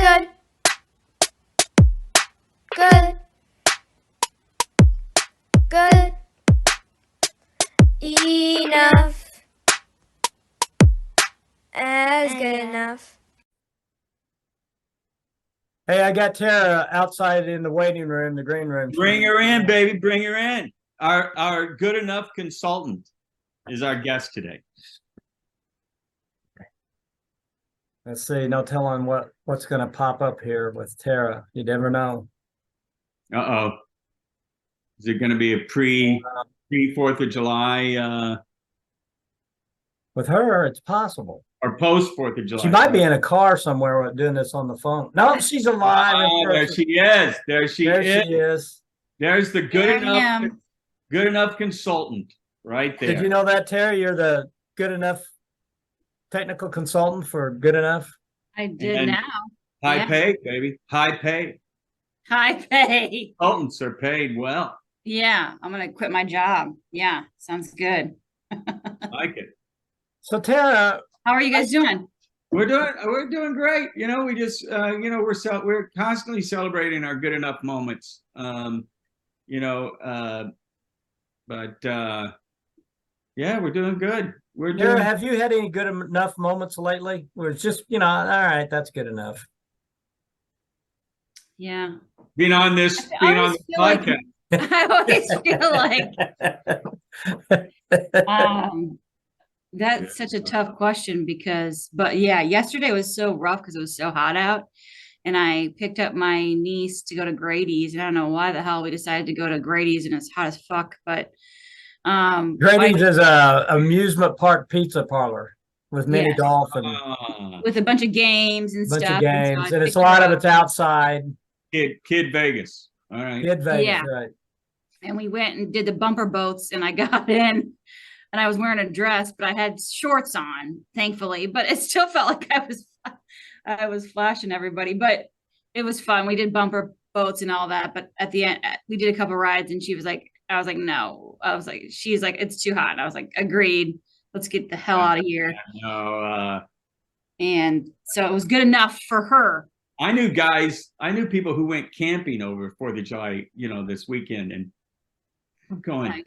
Good. Good. Good. Enough. As good enough. Hey, I got Tara outside in the waiting room, the green room. Bring her in, baby. Bring her in. Our good enough consultant is our guest today. Let's see. No telling what's going to pop up here with Tara. You never know. Uh-oh. Is it going to be a pre 4th of July With her, it's possible. or post 4th of July? She might be in a car somewhere doing this on the phone. No, she's alive. There she is. There she is. There's the good enough consultant right there. Did you know that, Tara? You're the good enough technical consultant for Good Enough. I did now. High pay, baby. High pay. High pay. Consultants are paid well. Yeah, I'm gonna quit my job. Yeah, sounds good. Like it. So Tara, how are you guys doing? We're doing great. You know, we just we're constantly celebrating our good enough moments. Yeah, we're doing good. Tara, have you had any good enough moments lately where it's just, all right, that's good enough? Yeah. Being on the podcast. I always feel like that's such a tough question but yeah, yesterday was so rough because it was so hot out, and I picked up my niece to go to Grady's, and I don't know why the hell we decided to go to Grady's, and it's hot as fuck, but Grady's is a amusement park pizza parlor with mini golf and with a bunch of games and stuff. And it's a lot of it's outside. Kid Vegas. All right. Kid Vegas, right. And we went and did the bumper boats, and I got in, and I was wearing a dress, but I had shorts on, thankfully. But it still felt like I was flashing everybody. But it was fun. We did bumper boats and all that. But at the end, we did a couple rides, and I was like, no. She's like, it's too hot. And I was like, agreed. Let's get the hell out of here. No. And so it was good enough for her. I knew people who went camping over 4th of July, this weekend, and I'm going, nice.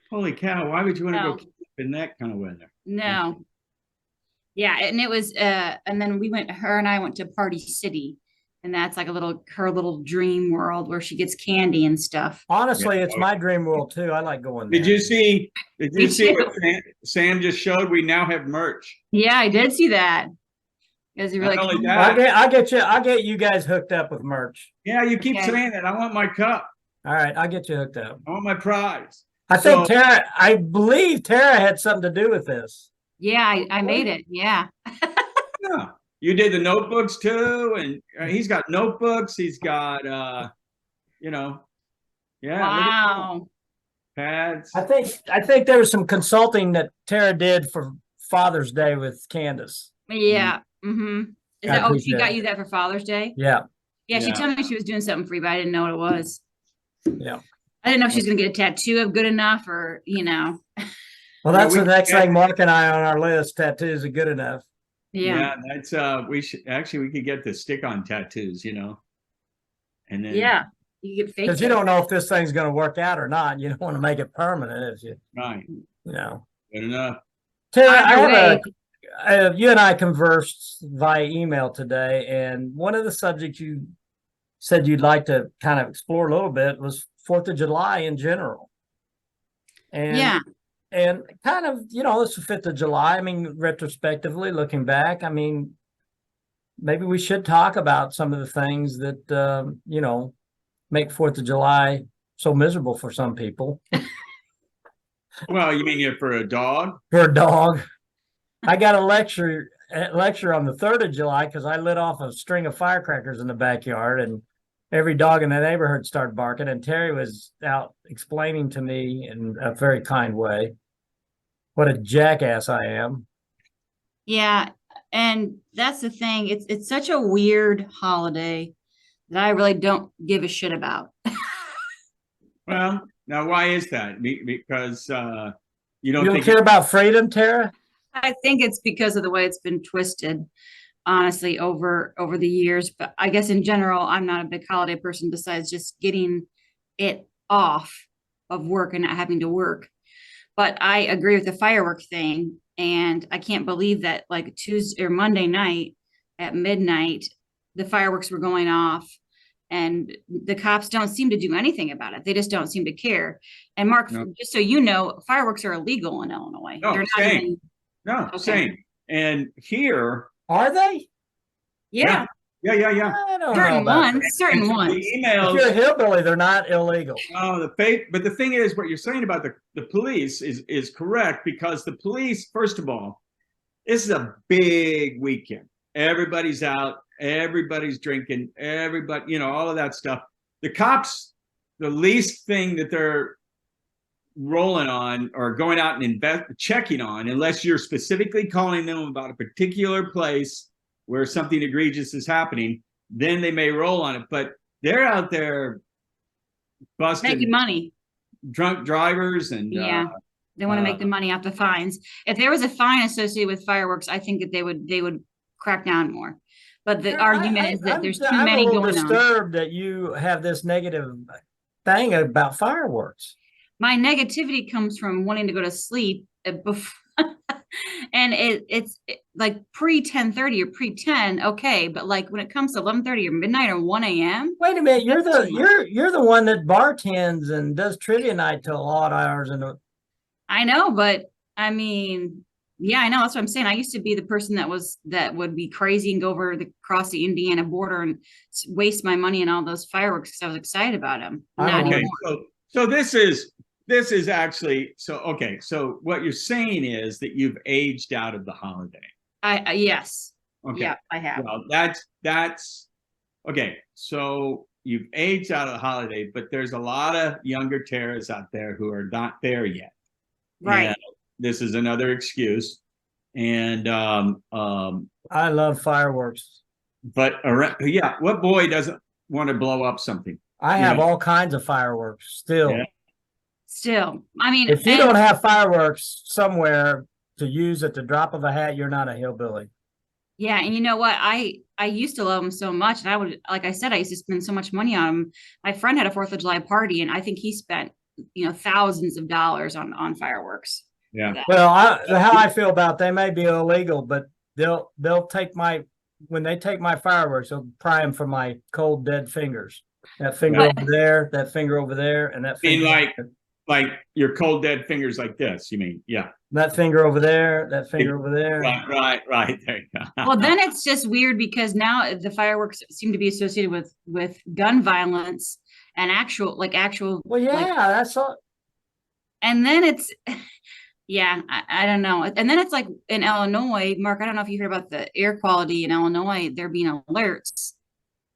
Holy cow, why would you want to go camp in that kind of weather? No. Yeah, and it was and then her and I went to Party City, and that's like her little dream world where she gets candy and stuff. Honestly, it's my dream world too. I like going there. Did you see what Sam just showed? We now have merch. Yeah, I did see that. I'll get you guys hooked up with merch. Yeah, you keep saying it. I want my cup. All right, I'll get you hooked up. I want my prize. I believe Tara had something to do with this. Yeah, I made it. Yeah. Yeah. You did the notebooks too, and he's got notebooks. He's got, Wow. Pads. I think there was some consulting that Tara did for Father's Day with Candace. Yeah. Mm-hmm. She got you that for Father's Day? Yeah. Yeah, she told me she was doing something for you, but I didn't know what it was. Yeah. I didn't know if she was going to get a tattoo of Good Enough or, Well, that's the next thing Mark and I on our list. Tattoos are good enough. Yeah. That's we could get the stick-on tattoos, and then you get fake. Because you don't know if this thing's going to work out or not. You don't want to make it permanent, right? Good enough. Tara, you and I conversed via email today, and one of the subjects you said you'd like to kind of explore a little bit was 4th of July in general. And kind of, it's the 5th of July. I mean, retrospectively, looking back, I mean, maybe we should talk about some of the things that, make 4th of July so miserable for some people. Well, you mean for a dog? For a dog. I got a lecture on the 3rd of July because I lit off a string of firecrackers in the backyard, and every dog in the neighborhood started barking, and Terry was out explaining to me in a very kind way what a jackass I am. Yeah, and that's the thing. It's such a weird holiday that I really don't give a shit about. Well, now why is that? Because you don't care about freedom, Tara? I think it's because of the way it's been twisted. honestly, over the years. But I guess in general, I'm not a big holiday person besides just getting it off of work and not having to work. But I agree with the firework thing. And I can't believe that like Tuesday or Monday night at midnight, the fireworks were going off and the cops don't seem to do anything about it. They just don't seem to care. And Mark, No. just so you know, fireworks are illegal in Illinois. No, They're not same. even, No, Okay. same. And here, Are they? yeah, yeah. I don't know certain about ones, that. certain And ones. the If you're a emails, hillbilly, they're not illegal. but the thing is, what you're saying about the police is correct, because the police, first of all, this is a big weekend. Everybody's out, everybody's drinking, everybody, you know, all of that stuff. The cops, the least thing that they're rolling on or going out and checking on, unless you're specifically calling them about a particular place where something egregious is happening, then they may roll on it. But they're out there busting Making money. drunk drivers and Yeah. They want to make the money off the fines. If there was a fine associated with fireworks, I think that they would crack down more. But the argument is that there's too I'm many a little going on. disturbed that you have this negative thing about fireworks. My negativity comes from wanting to go to sleep before, and it's like pre 10:30 or pre 10, okay, but like when it comes to 11:30 or midnight or 1 a.m. Wait a minute, you're That's too much. you're the one that bartends and does trivia night till odd hours I know, but I mean, yeah, I know. That's what I'm saying. I used to be the person that would be crazy and go over across the Indiana border and waste my money on all those fireworks because I was excited about them. Not Okay, anymore. so this is actually, so okay, so what you're saying is that you've aged out of the holiday. I yes. Okay. Yeah, I have. Well, that's okay. So you've aged out of the holiday, but there's a lot of younger terrorists out there who are not there yet. Right. And this is another excuse. And I love fireworks. but yeah, what boy doesn't want to blow up something? I You have know? all kinds of fireworks still. Yeah. Still, I mean, If you and- don't have fireworks somewhere to use at the drop of a hat, you're not a hillbilly. Yeah, and you know what? I used to love them so much, and I would, like I said, I used to spend so much money on them. My friend had a 4th of July party, and I think he spent, thousands of dollars on fireworks. Yeah. Well, how I feel about they may be illegal, but they'll take when they take my fireworks, they'll pry them from my cold dead fingers. That finger Yeah. over there, that finger over there, and that mean, finger like your cold dead fingers like this, you mean? Yeah. that finger over there, that finger over there. Right. There you go. Well, then it's just weird because now the fireworks seem to be associated with gun violence and actual. Well, yeah, like, that's all. and then it's, yeah, I don't know. And then it's like in Illinois, Mark, I don't know if you heard about the air quality in Illinois. There being alerts.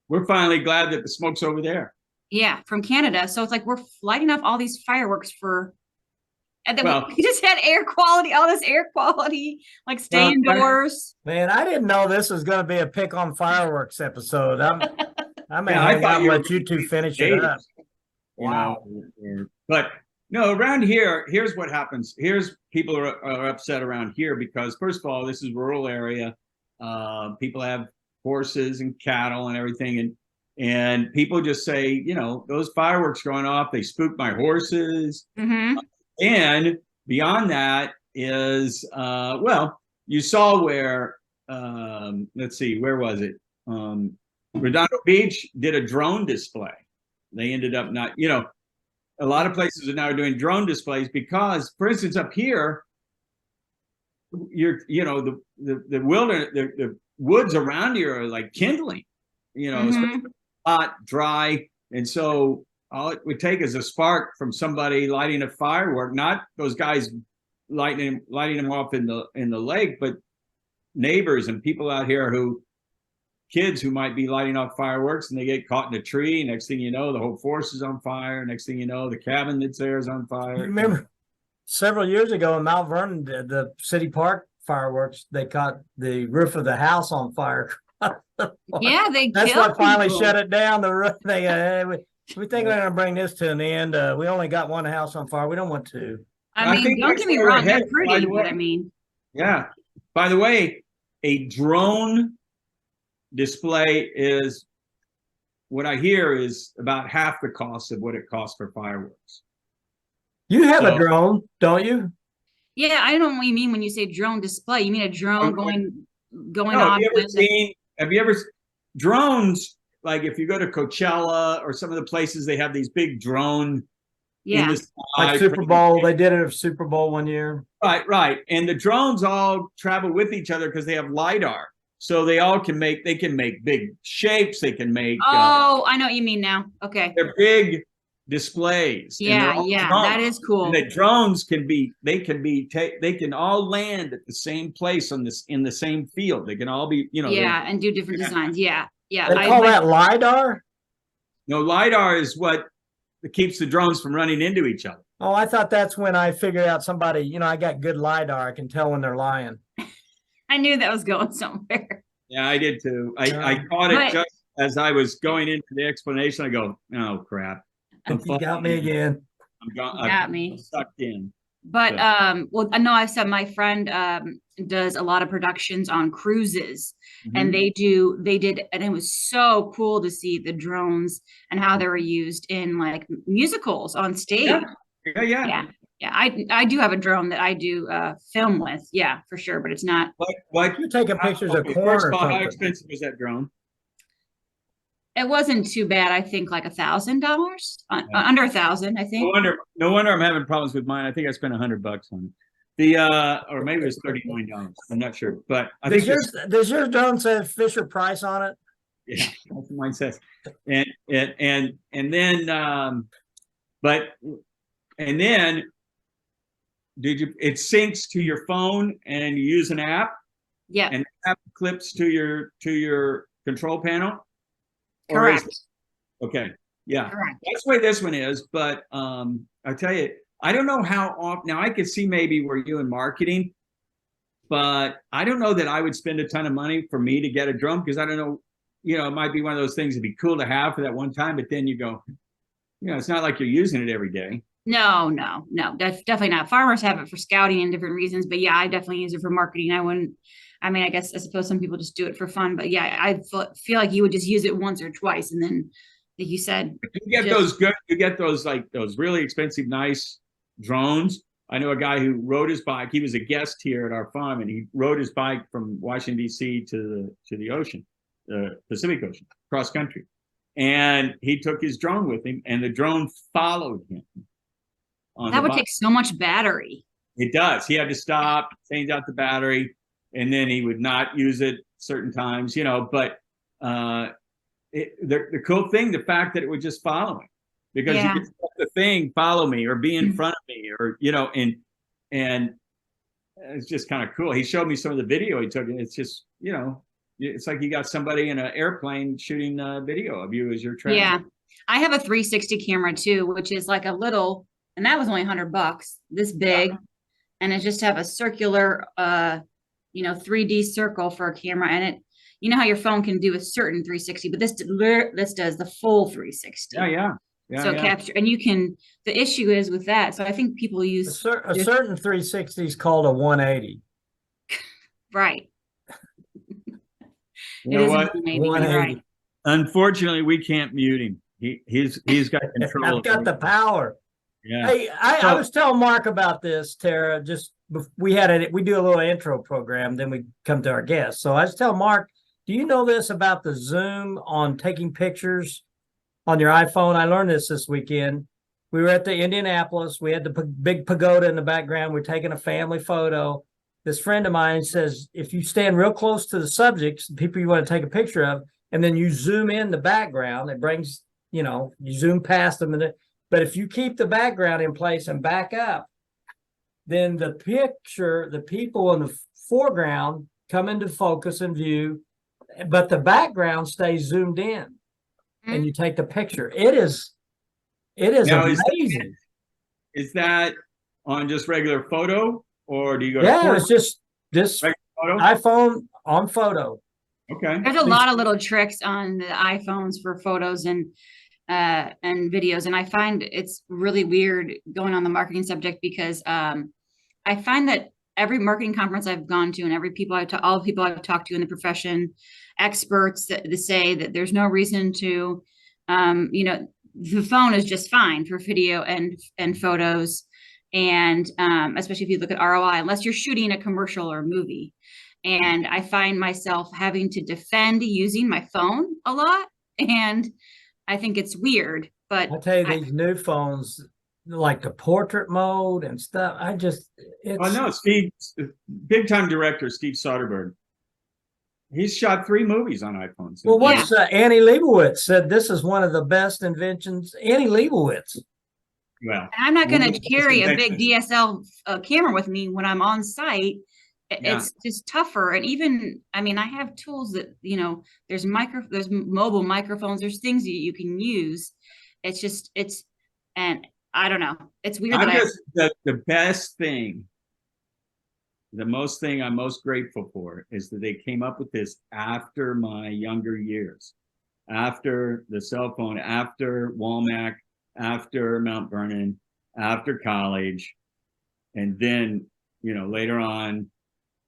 We're finally glad that the smoke's over there. Yeah, from Canada. So it's like we're lighting up all these fireworks and then Well- we just had air quality, all this air quality, like stay Well, indoors. Man, I didn't know this was going to be a pick on fireworks episode. I may Yeah, I hang thought out you and were let you two finish it Davis, up. you know, but no, around here, here's what happens. Here's people are upset around here because first of all, this is rural area. People have horses and cattle and everything. And people just say, those fireworks going off, they spook my horses. Mm-hmm. And beyond that is, you saw where, let's see, where was it? Redondo Beach did a drone display. They ended up not, a lot of places are now doing drone displays because, for instance, up here, the wilderness, the woods around you are like kindling, especially hot, dry. And so all it would take is a spark from somebody lighting a firework, not those guys lighting them off in the lake, but neighbors and people out here kids who might be lighting off fireworks and they get caught in a tree. Next thing you know, the whole forest is on fire. Next thing you know, the cabin that's there is on fire. You remember several years ago in Mount Vernon, the city park fireworks, they caught the roof of the house on fire. Yeah, That's killed what finally people. shut it down. The roof. We think we're going to bring this to an end. We only got one house on fire. We don't want to. I mean, think don't that's get me where we're wrong, they're headed, by pretty, the way. but I mean, Yeah. By the way, a drone display is, what I hear is about half the cost of what it costs for fireworks. You have a So- drone, don't you? Yeah, I don't know what you mean when you say drone display. You mean a drone going No, on? have you ever drones, like if you go to Coachella or some of the places, they have these big drone in Yeah. the Like sky. Super Bowl, they did it at Super Bowl one year. Right. And the drones all travel with each other because they have LiDAR. So they can make big shapes. They can make, Oh, I know what you mean now. Okay. they're big displays. And they're Yeah, all yeah, drones. that is cool. And the drones they can all land at the same place in the same field. They can all be, Yeah, and do different designs. Yeah, yeah. They call that LiDAR? no, LiDAR is what keeps the drones from running into each other. Oh, I thought that's when I figured out somebody, I got good LiDAR. I can tell when they're lying. I knew that was going somewhere. Yeah, I did too. I Yeah. caught it But- just as I was going into the explanation. I go, oh crap. You got me again. I'm gone. Got me. Sucked in. But Yeah. well, I know I said my friend does a lot of productions on cruises, and Mm-hmm. they did, and it was so cool to see the drones and how they were used in like musicals on stage. Yeah. Yeah. I do have a drone that I do film with. Yeah, for sure. But it's not. What You're taking pictures of okay, corn first or of all, how something. expensive was that drone? It wasn't too bad. I think like $1,000, Yeah. under 1,000. I think. No wonder I'm having problems with mine. I think I spent $100 on it. Or maybe it was $39. I'm not sure, but I think Does your drone say Fisher Price on it? yeah, that's what mine says. And then it syncs to your phone and you use an app Yeah. and the app clips to your control panel? Or Correct. Okay. Yeah. Correct. That's the way this one is, but I tell you, I don't know how often. Now I could see maybe where you in marketing, but I don't know that I would spend a ton of money for me to get a drone because I don't know, it might be one of those things that'd be cool to have for that one time, but then you go, it's not like you're using it every day. No, definitely not. Farmers have it for scouting and different reasons, but yeah, I definitely use it for marketing. I suppose some people just do it for fun, but yeah, I feel like you would just use it once or twice. And then, like you said, you get those really expensive, nice drones. I know a guy who rode his bike. He was a guest here at our farm and he rode his bike from Washington, D.C. to the ocean, the Pacific Ocean, cross country. And he took his drone with him and the drone followed him. That would take so much battery. It does. He had to stop, change out the battery, and then he would not use it certain times, but the cool thing, the fact that it would just follow him, because you could set the thing, follow me or be in front of me, or and it's just kind of cool. He showed me some of the video he took, and it's just it's like you got somebody in an airplane shooting a video of you as you're traveling. Yeah, I have a 360 camera too, which is like a little, and that was only $100, this big, and it just have a circular 3D circle for a camera, and it, how your phone can do a certain 360, but this does the full 360. Yeah. Capture, and the issue is with that. So I think people use a certain 360 is called a 180. Right. You know what? 180. Right. Unfortunately, we can't mute him. He's got control. I've got the power. Yeah. Hey, I was telling Mark about this, Tara. We do a little intro program, then we come to our guests. So I was telling Mark, do you know this about the zoom on taking pictures on your iPhone? I learned this weekend. We were at the Indianapolis. We had the big pagoda in the background. We're taking a family photo. This friend of mine says, if you stand real close to the subjects, the people you want to take a picture of, and then you zoom in the background, it brings, you zoom past them. But if you keep the background in place and back up, then the people in the foreground come into focus and view, but the background stays zoomed in, and you take the picture. It is Now, amazing. Is that on just regular photo, or do you go? Yeah, it's just this photo? iPhone on photo. Okay. There's a lot of little tricks on the iPhones for photos and videos, and I find it's really weird going on the marketing subject because I find that every marketing conference I've gone to and all the people I've talked to in the profession, experts that say that there's no reason to, the phone is just fine for video and photos. And especially if you look at ROI, unless you're shooting a commercial or a movie. And I find myself having to defend using my phone a lot. And I think it's weird, but I tell you, these new phones, like the portrait mode and stuff, Oh no, Steve, big time director Steve Soderbergh. He's shot 3 movies on iPhones. Well, what's Annie Leibovitz said this is one of the best inventions. Annie Leibovitz. Well, I'm not going to carry a big DSL camera with me when I'm on site. It's just tougher. And even, I mean, I have tools that, there's mobile microphones, there's things you can use. And I don't know. It's weird. The best thing, the most thing I'm most grateful for is that they came up with this after my younger years, after the cell phone, after Walmart, after Mount Vernon, after college, and then, later on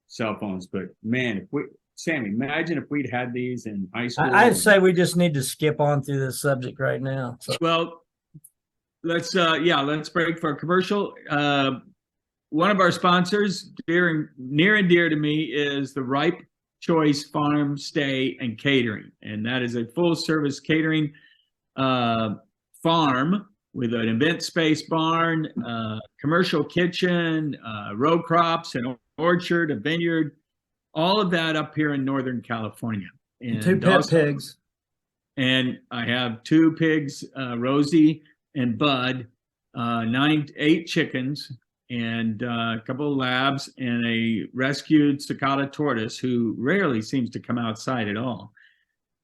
cell phones. But man, Sam, imagine if we'd had these in high school. I'd say we just need to skip on through this subject right now. So. Well, let's break for a commercial. One of our sponsors, near and dear to me, is the Ripe Choice Farm Stay and Catering, and that is a full service catering farm with an event space barn, commercial kitchen, row crops, an orchard, a vineyard, all of that up here in Northern California. And 2 pet pigs. And I have 2 pigs, Rosie and Bud, 8 chickens, and a couple of labs, and a rescued cicada tortoise who rarely seems to come outside at all.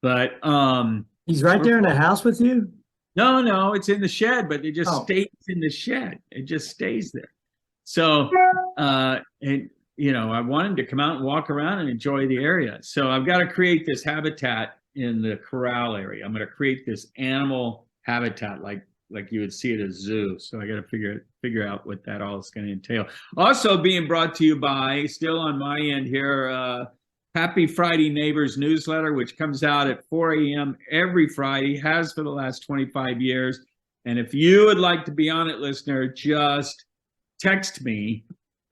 But he's right there in the house with you? No, it's in the shed, but it just stays in the shed. It just stays there. So, I want him to come out and walk around and enjoy the area. So I've got to create this habitat in the corral area. I'm going to create this animal habitat like you would see at a zoo. So I got to figure out what that all is going to entail. Also being brought to you by, still on my end here, Happy Friday Neighbors newsletter, which comes out at 4 a.m. every Friday, has for the last 25 years. And if you would like to be on it, listener, just text me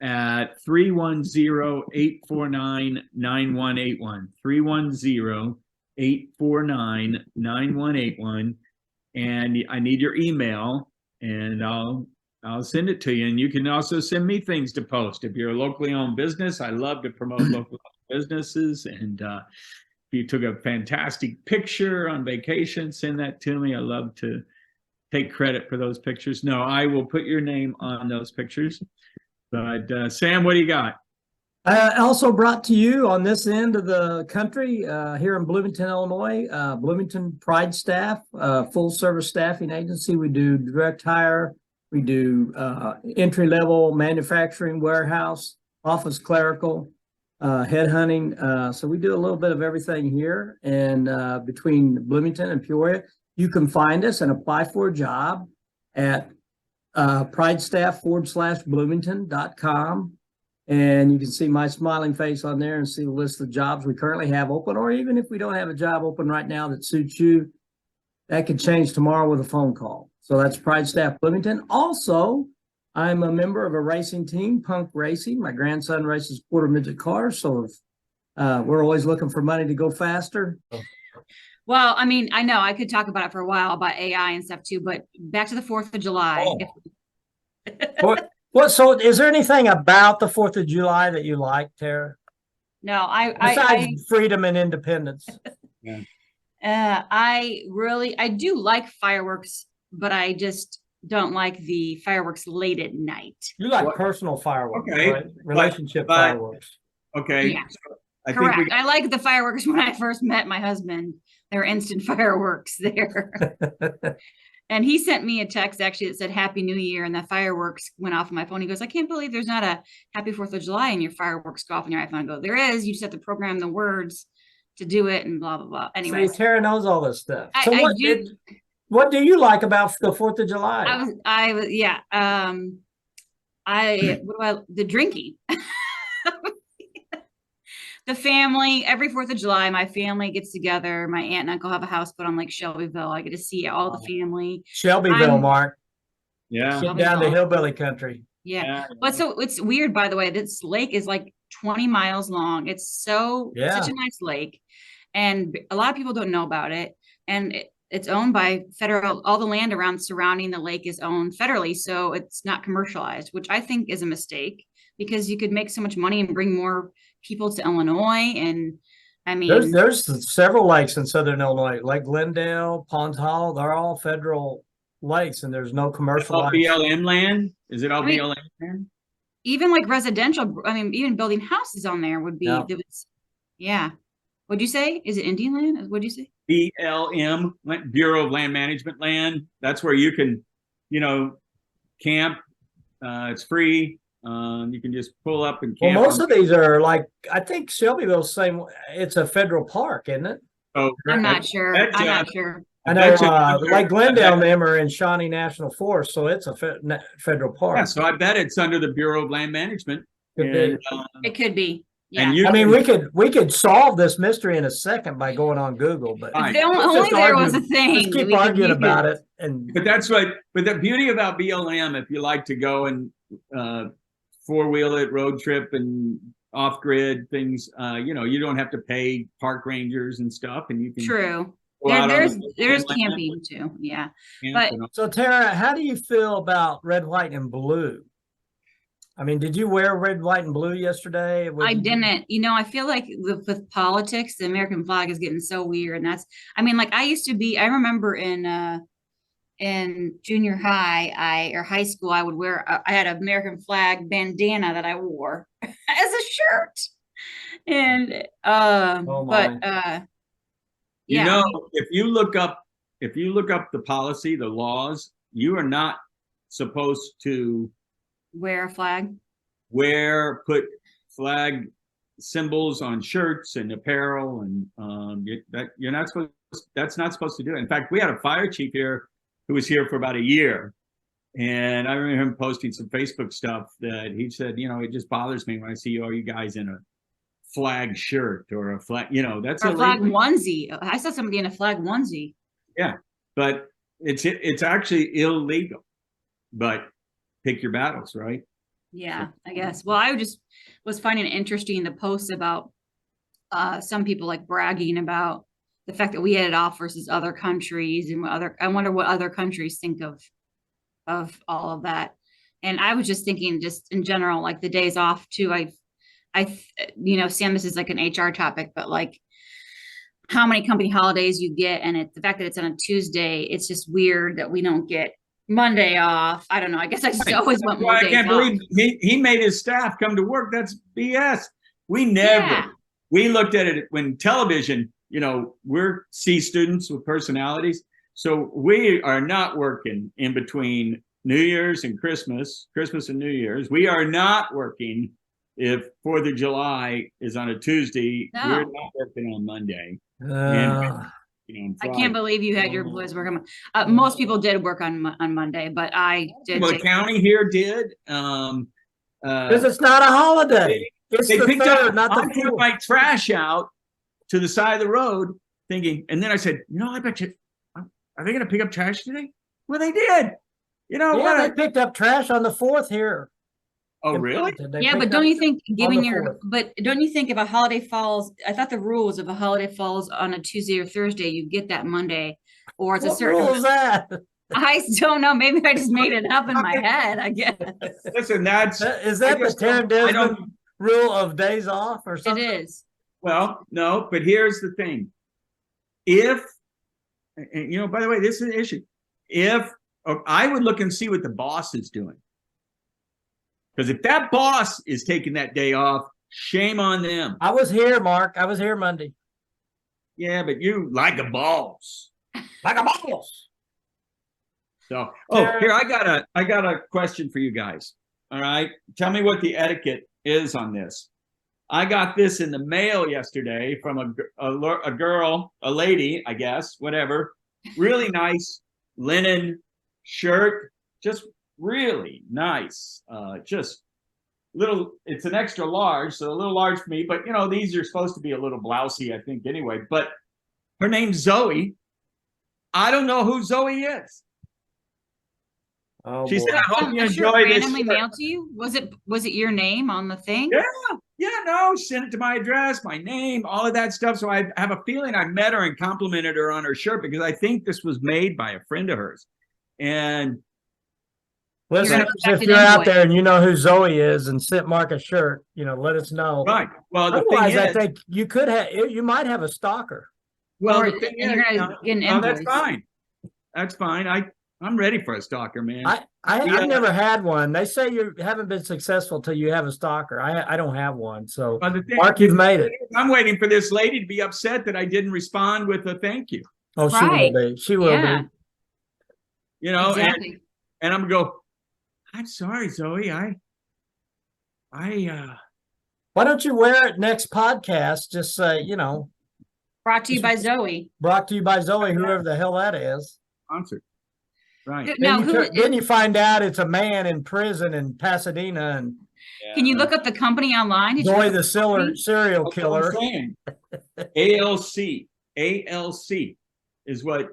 at 310-849-9181, 310-849-9181. And I need your email, and I'll send it to you. And you can also send me things to post. If you're a locally owned business, I love to promote local businesses. And if you took a fantastic picture on vacation, send that to me. I love to take credit for those pictures. No, I will put your name on those pictures. But Sam, what do you got? Also brought to you on this end of the country, here in Bloomington, Illinois, Bloomington Pride Staff, full service staffing agency. We do direct hire. We do entry-level manufacturing, warehouse, office clerical, headhunting. So we do a little bit of everything here. And between Bloomington and Peoria, you can find us and apply for a job at pridestaff/bloomington.com. And you can see my smiling face on there and see the list of jobs we currently have open, or even if we don't have a job open right now that suits you, that could change tomorrow with a phone call. So that's Pride Staff Bloomington. Also, I'm a member of a racing team, Punk Racing. My grandson races quarter midget cars, so if, we're always looking for money to go faster. Well, I mean, I know I could talk about it for a while about AI and stuff too, but back to the 4th of July. So is there anything about the 4th of July that you like, Tara? No, Besides freedom and independence. Yeah. I do like fireworks, but I just don't like the fireworks late at night. You like personal fireworks, okay, right? Relationship fireworks. Okay. Yeah. So I Correct. think I like the fireworks when I first met my husband. There were instant fireworks there. And he sent me a text actually that said Happy New Year, and the fireworks went off on my phone. He goes, I can't believe there's not a Happy 4th of July and your fireworks go off on your iPhone. I go, there is. You just have to program the words to do it and blah, blah, blah. Anyway. Tara knows all this stuff. So what do you like about the 4th of July? The drinking. the family, every 4th of July, my family gets together. My aunt and uncle have a house put on Lake Shelbyville. I get to see all the family. Shelbyville, Mark. Yeah. Get down to hillbilly country. Yeah. But so it's weird, by the way, this lake is like 20 miles long. It's such a nice lake. And a lot of people don't know about it. And it's owned by federal, all the land around surrounding the lake is owned federally. So it's not commercialized, which I think is a mistake because you could make so much money and bring more people to Illinois. And I mean, there's several lakes in Southern Illinois, like Glendale, Ponds Hall. They're all federal lakes, and there's no commercial. All BLM land? Is it all BLM land? Even like residential, I mean, even building houses on there would be, yeah. What'd you say? Is it Indian land? What'd you say? BLM, Bureau of Land Management land. That's where you can, camp. It's free. You can just pull up and camp. Well, most of these are like, I think Shelbyville's same. It's a federal park, isn't it? Oh, I'm not sure. I'm not sure. I know, like Glendale and them are in Shawnee National Forest, so it's a federal park. Yeah, so I bet it's under the Bureau of Land Management. It could be. Yeah. And we could solve this mystery in a second by going on Google, but if only there was a thing. Just keep arguing about it. But that's right. But the beauty about BLM, if you like to go and four-wheel it, road trip, and off-grid things, you don't have to pay park rangers and stuff, and you can. True. There's camping too. Yeah. But so Tara, how do you feel about red, white, and blue? I mean, did you wear red, white, and blue yesterday? I didn't. I feel like with politics, the American flag is getting so weird. And I remember in junior high, or high school, I had an American flag bandana that I wore as a shirt. And, if you look up the policy, the laws, you are not supposed to wear a flag, put flag symbols on shirts and apparel, and that's not supposed to do it. In fact, we had a fire chief here who was here for about a year, and I remember him posting some Facebook stuff that he said, it just bothers me when I see all you guys in a flag shirt or a flag, that's a flag onesie. I saw somebody in a flag onesie. Yeah, but it's actually illegal, but pick your battles, right? Yeah, I guess. Well, I just was finding it interesting, the posts about some people like bragging about the fact that we had it off versus other countries, and I wonder what other countries think of all of that. And I was just thinking, just in general, like the days off too. Sam, this is like an HR topic, but like how many company holidays you get, and the fact that it's on a Tuesday, it's just weird that we don't get Monday off. I don't know. I guess I just always want more days off. I can't believe he made his staff come to work. That's BS. We looked at it when television, we're C students with personalities. So we are not working in between New Year's and Christmas and New Year's. We are not working if 4th of July is on a Tuesday. No. We're not working on Monday. I can't believe you had your boys work on. Most people did work on Monday, but I did. Well, the county here did. Because it's not a holiday. They picked up, not the I took my trash out to the side of the road, thinking, and then I said, I bet you, are they going to pick up trash today? Well, they did. They picked up trash on the 4th here. Oh, really? Yeah, but don't you think don't you think if a holiday falls, I thought the rule was if a holiday falls on a Tuesday or Thursday, you get that Monday, or it's a certain rule is that? I don't know. Maybe I just made it up in my head, I guess. Listen, is that the Tara Desmond rule of days off or something? It is. Well, no, but here's the thing. If, by the way, this is an issue. I would look and see what the boss is doing. Because if that boss is taking that day off, shame on them. I was here, Mark. I was here Monday. Yeah, but you like a boss. Like a boss. So, here, I got a question for you guys. All right. Tell me what the etiquette is on this. I got this in the mail yesterday from a girl, a lady, I guess, whatever. Really nice linen shirt, just really nice, just it's an extra large, so a little large for me, but you know, these are supposed to be a little blousy, I think, anyway. But her name's Zoe. I don't know who Zoe is. Oh, She said, boy. I hope you A shirt enjoy this. randomly mailed to you? Was it your name on the thing? Yeah, no, sent it to my address, my name, all of that stuff. So I have a feeling I met her and complimented her on her shirt because I think this was made by a friend of hers. And Listen, expect if an you're out invoice. there and you know who Zoe is and sent Mark a shirt, let us know. right. Well, the Otherwise, thing I is, think you might have a stalker. well, Or- the thing and is, you're gonna get an no, that's invoice. fine. That's fine. I'm ready for a stalker, man. I've never had one. They say you haven't been successful till you have a stalker. I don't have one. So, Well, the thing- Mark, you've made it. I'm waiting for this lady to be upset that I didn't respond with a thank you. Oh, she Right. will be. She will Yeah. be. You know, Exactly. and I'm gonna go, I'm sorry, Zoe. Why don't you wear it next podcast? Just say, Brought to you by Zoe. brought to you by Zoe, whoever the hell that is. sponsored. Right. Now, Then you find out it's a man in prison in Pasadena and can you look up the company online? Did you Zoe look the up company? serial That's what killer. I'm saying. ALC is what,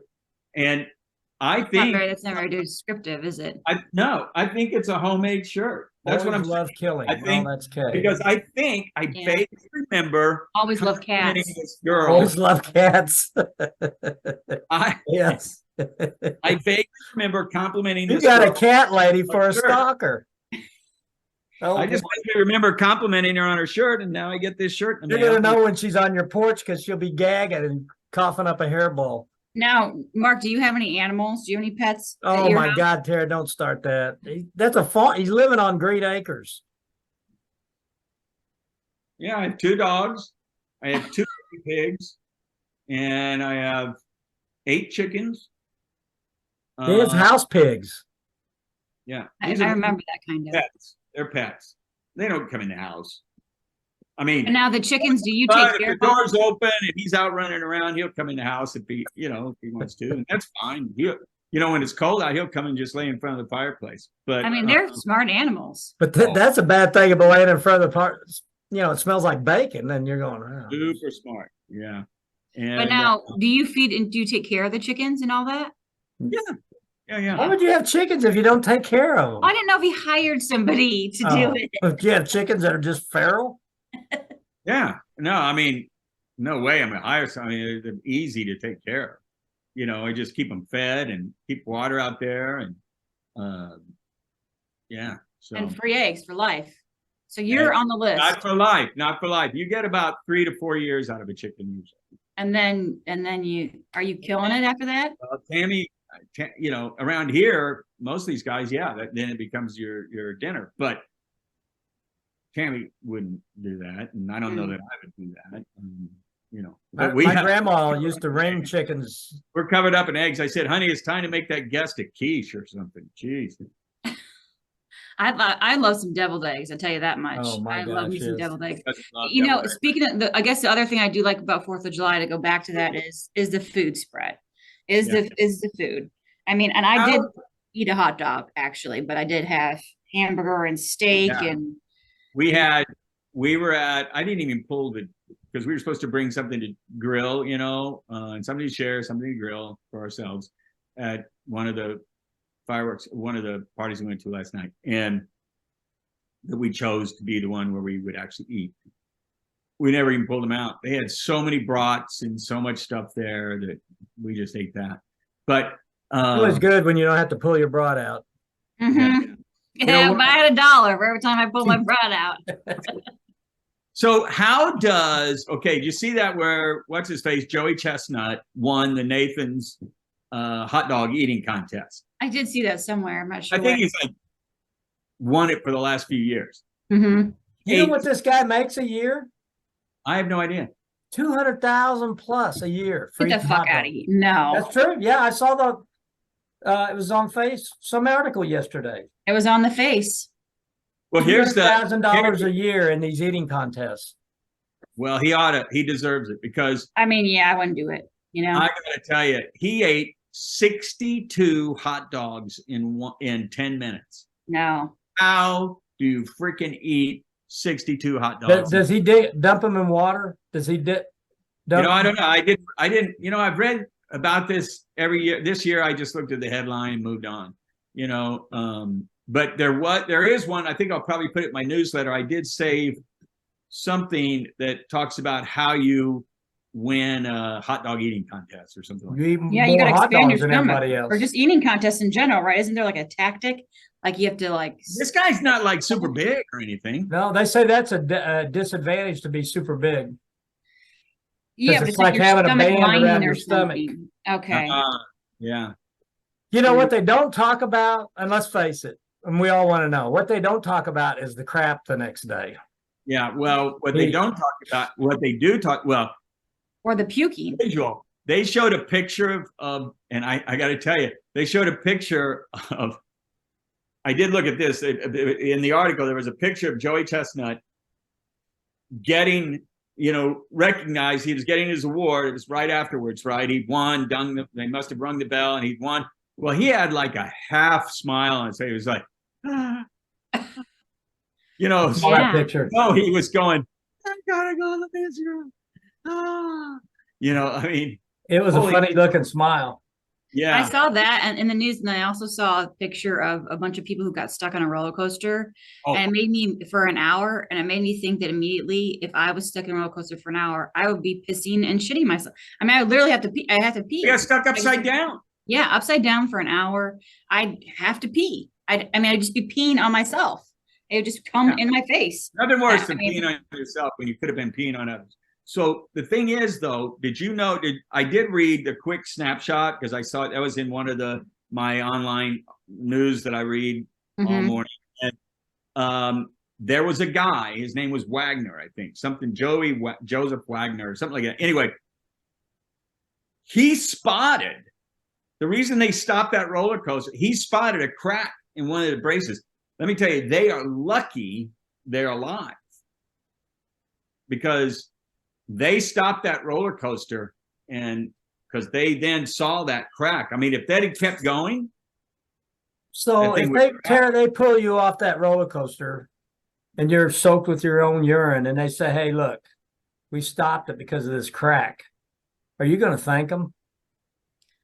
and I think That's not very descriptive, is it? I think it's a homemade shirt. That's what I'm Always love killing. I think- Well, that's saying. okay. Because I think I Yeah. vaguely remember Always love complimenting cats. this girl. Always love cats. I Yes. vaguely remember complimenting You this got a girl. cat lady for a Sure. stalker. Oh, I just boy. vaguely remember complimenting her on her shirt, and now I get this shirt. in the You're gonna mail. know when she's on your porch because she'll be gagging and coughing up a hairball. Now, Mark, do you have any animals? Do you have any pets? at Oh your my house? God, Tara, don't start that. That's a farm. He's living on Green Acres. Yeah, I have 2 dogs. I have 2 pigs, and I have 8 chickens. He has house pigs. Yeah, I these are remember that kind of. pets. They're pets. They don't come in the house. I mean, And now the chickens, do you but take if care the of them? door's open and he's out running around, he'll come in the house if he wants to, and that's fine. When it's cold out, he'll come and just lay in front of the fireplace. But I mean, they're smart animals. But that's a bad thing about laying in front of the part. It smells like bacon. Then you're going, oh. super smart. Yeah. And But now, do you feed and do you take care of the chickens and all that? yeah. Why would you have chickens if you don't take care of them? I didn't know if he hired somebody to do it. If you have chickens that are just feral? Yeah. No, I mean, no way I'm gonna hire some. I mean, they're easy to take care of. I just keep them fed and keep water out there, and yeah. So And free eggs for life. So you're on the list. not for life. You get about 3 to 4 years out of a chicken usually. And then are you killing it after that? Tammy, around here, most of these guys, then it becomes your dinner. But Tammy wouldn't do that, and I don't know that I would do that. But My grandma used to ring chickens. we're covered up in eggs. I said, honey, it's time to make that guest a quiche or something. Jeez. I love some deviled eggs. I tell you that much. Oh, my I love me gosh, some yes. deviled eggs. Doesn't love devil eggs. Speaking of I guess the other thing I do like about 4th of July, to go back to that, is the food spread. Is the food. I mean, and I did eat a hot dog actually, but I did have hamburger and steak and I didn't even pull because we were supposed to bring something to grill, and somebody to share, something to grill for ourselves at one of the parties we went to last night, and that we chose to be the one where we would actually eat. We never even pulled them out. They had so many brats and so much stuff there that we just ate that. But It's always good when you don't have to pull your brat out. mhm. know what? But I had $1 for every time I pulled my brat out. So you see that where what's his face, Joey Chestnut, won the Nathan's hot dog eating contest. I did see that somewhere. I'm not sure. I think he's won it for the last few years. Mm-hmm. You know what this guy makes a year? I have no idea. 200,000 plus a year. for Get the eating fuck hot out of dogs. here. No. That's true. Yeah, I saw it was on some article yesterday. It was on the face. Well, here's $1,000 a year in these eating contests. Well, he deserves it because I mean, yeah, I wouldn't do it. I gotta tell you, he ate 62 hot dogs in 10 minutes. No. How to freaking eat 62 hot dogs. Does he dump them in water? Does he dump I don't know. I didn't, I've read about this every year. This year, I just looked at the headline and moved on, but there is one, I think I'll probably put it in my newsletter. I did save something that talks about how you win a hot dog eating contest or something like that. Yeah, you got to expand your stomach, or just eating contests in general, right? Isn't there like a tactic? Like you have to like. This guy's not like super big or anything. No, they say that's a disadvantage to be super big. Yeah, but it's like having a band around your stomach. Okay. Yeah. You know what they don't talk about, and let's face it, and we all want to know, what they don't talk about is the crap the next day. Yeah, well, what they don't talk about, what they do talk, well. Or the puking. Visual. They showed a picture of and I got to tell you, they showed a picture of, I did look at this. In the article, there was a picture of Joey Chestnut getting, recognized. He was getting his award. It was right afterwards, right? He won, they must have rung the bell, and he won. Well, he had like a half smile on his face. He was like, that picture. No, he was going, I gotta go to this room. I mean, it was a funny looking smile. Yeah, I saw that and in the news, and I also saw a picture of a bunch of people who got stuck on a roller coaster, and it made me for an hour, and it made me think that immediately, if I was stuck in a roller coaster for an hour, I would be pissing and shitting myself. I mean, I would literally have to pee. I have to pee. You got stuck upside down. Yeah, upside down for an hour. I'd have to pee. I'd just be peeing on myself. It would just come in my face. Nothing worse than peeing on yourself when you could have been peeing on others. So the thing is, though, I did read the quick snapshot because I saw it. That was in one of my online news that I read all morning. And there was a guy, his name was Wagner, I think, Joseph Wagner or something like that. Anyway, he spotted, the reason they stopped that roller coaster, he spotted a crack in one of the braces. Let me tell you, they are lucky they're alive because they stopped that roller coaster, and because they then saw that crack. I mean, if that had kept going. So if they pull you off that roller coaster and you're soaked with your own urine, and they say, hey, look, we stopped it because of this crack, are you going to thank them?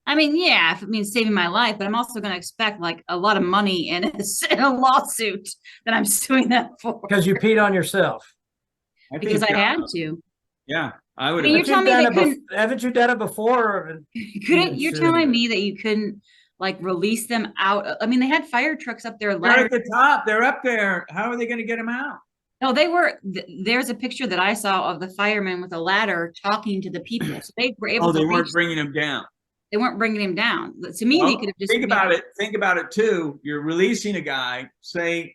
I mean, yeah, if it means saving my life, but I'm also going to expect like a lot of money in a lawsuit that I'm suing them for. Because you peed on yourself. Because I had to. Yeah, I would. I mean, you're telling me haven't you done it before? You're telling me that you couldn't like release them out? I mean, they had fire trucks up there. They're at the top. They're up there. How are they going to get them out? No, they were. There's a picture that I saw of the firemen with a ladder talking to the people. So they were able. They weren't bringing them down. They weren't bringing him down. To me, they could have just think about it. Think about it too. You're releasing a guy, say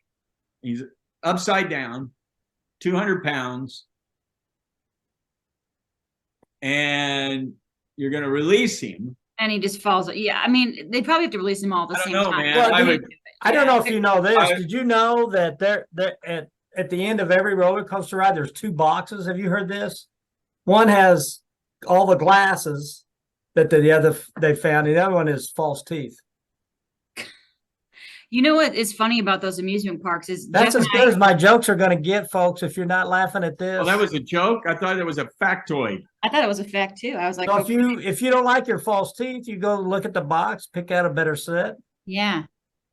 he's upside down, 200 pounds, and you're going to release him, and he just falls. Yeah, I mean, they probably have to release him all at the same time. Man. Well, I don't know if you know this. Did you know that they're at the end of every roller coaster ride, there's two boxes? Have you heard this? One has all the glasses that they found. The other one is false teeth. You know what is funny about those amusement parks is that's as good as my jokes are going to get, folks. If you're not laughing at this, well, that was a joke. I thought it was a factoid. I thought it was a fact too. I was like, so if you don't like your false teeth, you go look at the box, pick out a better set. Yeah.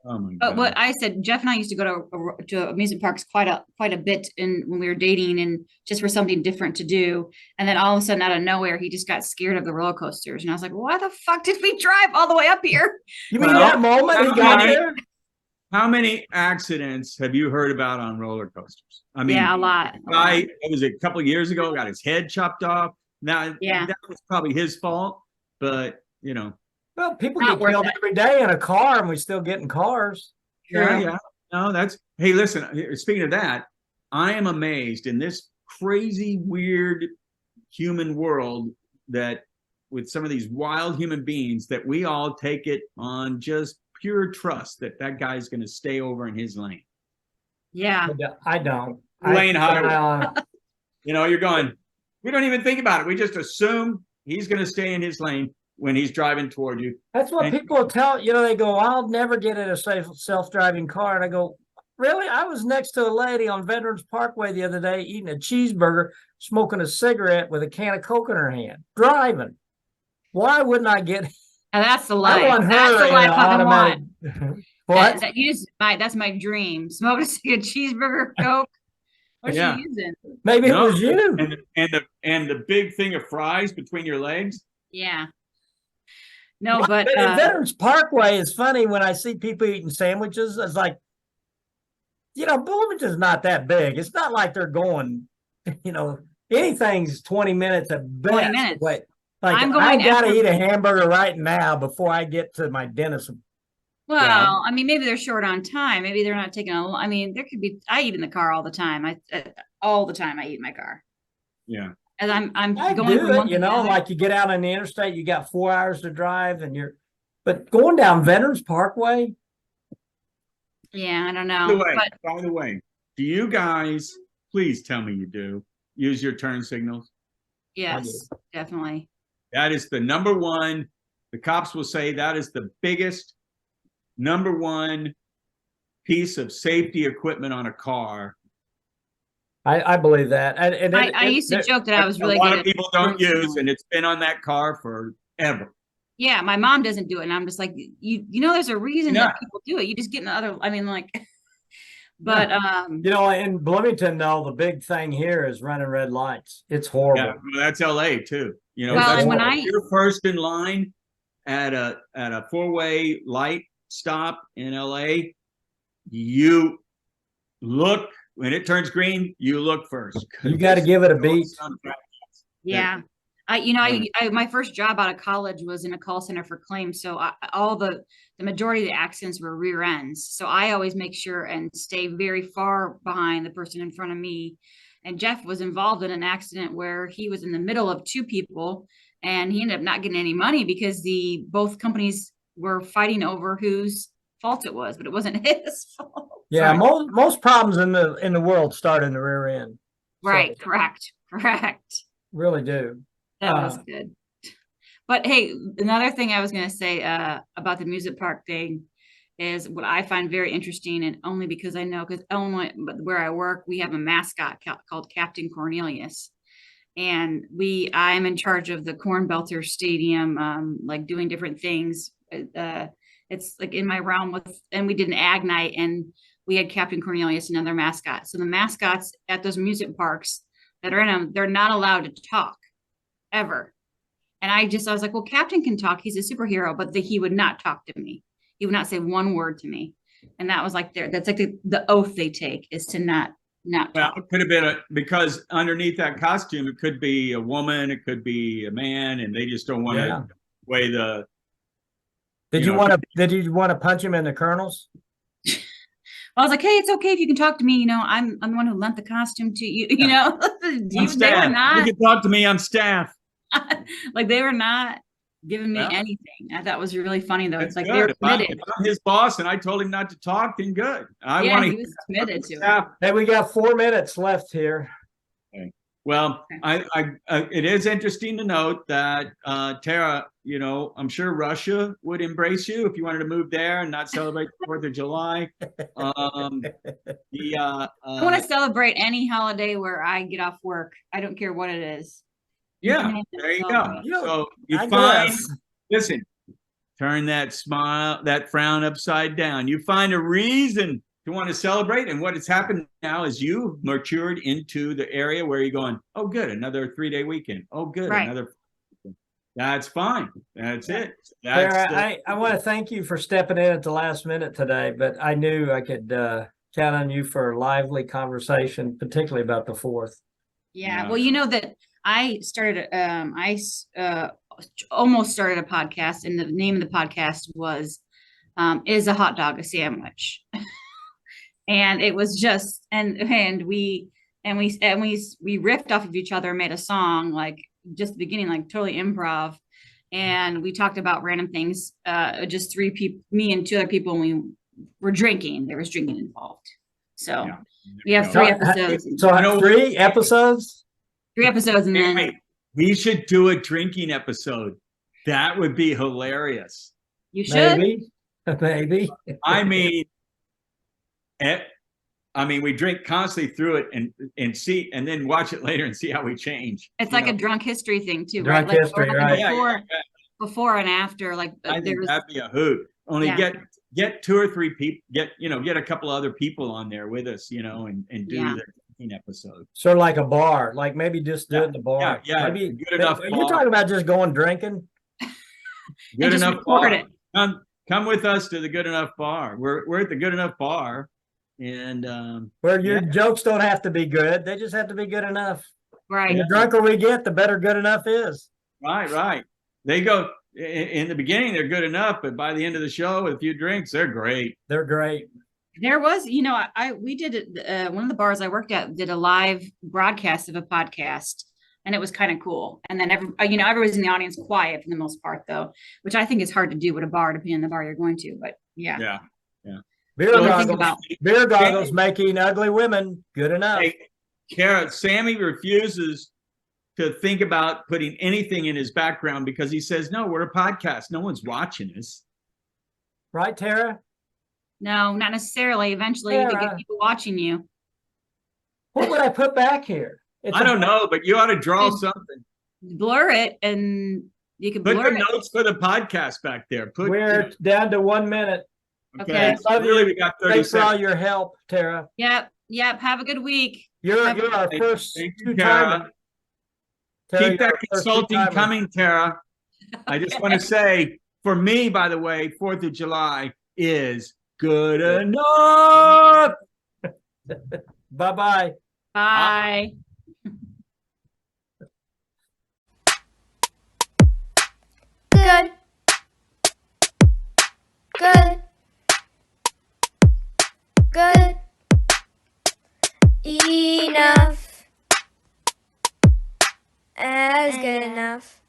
Oh my God. But what I said, Jeff and I used to go to amusement parks quite a bit when we were dating, and just for something different to do. And then all of a sudden, out of nowhere, he just got scared of the roller coasters, and I was like, "Why the fuck did we drive all the way up here?" You mean that moment he got there? How many accidents have you heard about on roller coasters? I mean, yeah, a lot. It was a couple of years ago, got his head chopped off. Now, that was probably his fault, but Well, people get killed every day in a car, and we still get in cars. Yeah. No, hey, listen, speaking of that, I am amazed in this crazy, weird human world that with some of these wild human beings that we all take it on just pure trust that guy's going to stay over in his lane. Yeah. I don't. Lane highway. You're going, we don't even think about it. We just assume he's going to stay in his lane when he's driving toward you. That's what people tell, they go, I'll never get in a safe self-driving car. And I go, Really? I was next to a lady on Veterans Parkway the other day eating a cheeseburger, smoking a cigarette with a can of Coke in her hand, driving. Why wouldn't I get? And that's the I life. want That's her the in life an I automatic. want. What? That's my dream. Smoke a cheeseburger, Coke. What's Yeah. she using? Maybe it No, was you. and the big thing of fries between your legs. Yeah. No, What? but Veterans Parkway is funny when I see people eating sandwiches. It's like, Bloomington's not that big. It's not like they're going, anything's 20 minutes at best. 20 minutes. Wait, like I'm I going gotta after- eat a hamburger right now before I get to my dentist. well, I mean, maybe they're short on time. Maybe they're not taking I mean, there could be. I eat in the car all the time. All the time I eat in my car. Yeah. And I'm I going do from one it, to the other. like you get out on the interstate, you got 4 hours to drive, but going down Veterans Parkway. Yeah, I don't know. By the way, do you guys, please tell me you do, use your turn signals? Yes, definitely. That is the number one. The cops will say that is the biggest number one piece of safety equipment on a car. I believe that. And I used to joke that I was really a lot good of people don't use, and it's been on that car forever. Yeah, my mom doesn't do it, and I'm just like, there's a reason that people do it. You just get in the other. I mean, like, but in Bloomington, though, the big thing here is running red lights. It's horrible. Yeah, well, that's LA too. Well, and when you're first in line at a 4-way light stop in LA, you look when it turns green. You look first. You got to give it a beat. Yeah. My first job out of college was in a call center for claims. So the majority of the accidents were rear ends. So I always make sure and stay very far behind the person in front of me. And Jeff was involved in an accident where he was in the middle of 2 people and he ended up not getting any money because both companies were fighting over whose fault it was, but it wasn't his fault. Yeah. Most problems in the world start in the rear end. Right. So, Correct. Really do. That was good. But hey, another thing I was going to say about the music park thing is what I find very interesting, and only because I know, because Illinois, where I work, we have a mascot called Captain Cornelius, and I'm in charge of the Corn Belter Stadium, like doing different things. It's like in my realm and we did an ag night, and we had Captain Cornelius, another mascot. So the mascots at those music parks that are in them, they're not allowed to talk ever. And I was like, well, Captain can talk. He's a superhero, but he would not talk to me. He would not say one word to me. And that was like that's like the oath they take is to not talk. Well, it could have been because underneath that costume, it could be a woman, it could be a man, and they just don't want to weigh the. Did you want to punch him in the kernels? I was like, hey, it's okay if you can talk to me. I'm the one who lent the costume to you. They were not. You can talk to me on staff. Like they were not giving me anything. I thought was really funny though. It's like good. they were committed. If I'm his boss and I told him not to talk, then good. He was committed to it. Hey, we got 4 minutes left here. Okay. Well, it is interesting to note that Tara, I'm sure Russia would embrace you if you wanted to move there and not celebrate the 4th of July. I want to celebrate any holiday where I get off work. I don't care what it is. Yeah, there you go. So listen, turn that frown upside down. You find a reason to want to celebrate. And what has happened now is you've matured into the area where you're going, oh, good, another 3-day weekend. Oh, good, another. That's fine. That's it. Sarah, I want to thank you for stepping in at the last minute today, but I knew I could count on you for a lively conversation, particularly about the 4th. Yeah. Well, that I started, almost started a podcast, and the name of the podcast was, Is a Hot Dog a Sandwich? And it was just, and we riffed off of each other, made a song, like just the beginning, like totally improv. And we talked about random things, just 3 people, me and 2 other people, and we were drinking. There was drinking involved. So we have 3 episodes. So 3 episodes? 3 episodes, and then we should do a drinking episode. That would be hilarious. You should. Maybe. I mean, I mean, we drink constantly through it and see, and then watch it later and see how we change. It's like a drunk history thing too, Drunk right? Like history, or right. before and after. Like I think there's that'd be a hoot. Only Yeah. get 2 or 3 people, get a couple other people on there with us, and do Yeah. the drinking episode. Sort of like a bar, like maybe just do it in the bar. Yeah, Maybe good enough You're bar. talking about just going drinking. Good just enough record bar. it. Come with us to the Good Enough bar. We're at the Good Enough bar, and Where your jokes don't have to be good. They just have to be good enough. right. And the drunker we get, the better good enough is. right. They go in the beginning, they're good enough, but by the end of the show, with a few drinks, they're great. They're great. There was, we did it. One of the bars I worked at did a live broadcast of a podcast, and it was kind of cool. And then everybody's in the audience quiet for the most part, though, which I think is hard to do at a bar, depending on the bar you're going to. But yeah. Beer So goggles, beer goggles making ugly women good enough. Hey, Kara, Sammy refuses to think about putting anything in his background because he says, no, we're a podcast. No one's watching us. Right, Tara? No, not necessarily. Eventually, you could Tara. get people watching you. What would I put back here? I don't know, but you ought to draw something. Blur it, and you can Put blur the it. notes for the podcast back there. We're down to 1 minute. Okay. So really, we got 30 Thanks for all seconds. your help, Tara. Yep. Have a good week. You're Have our Thank first you, two-timer. Tara. Tara, Keep you're that our first consulting two-timer. coming, Tara. I just want to say, for me, by the way, 4th of July is good enough. Bye-bye. Bye. Good. Good. Good. Enough. As good enough.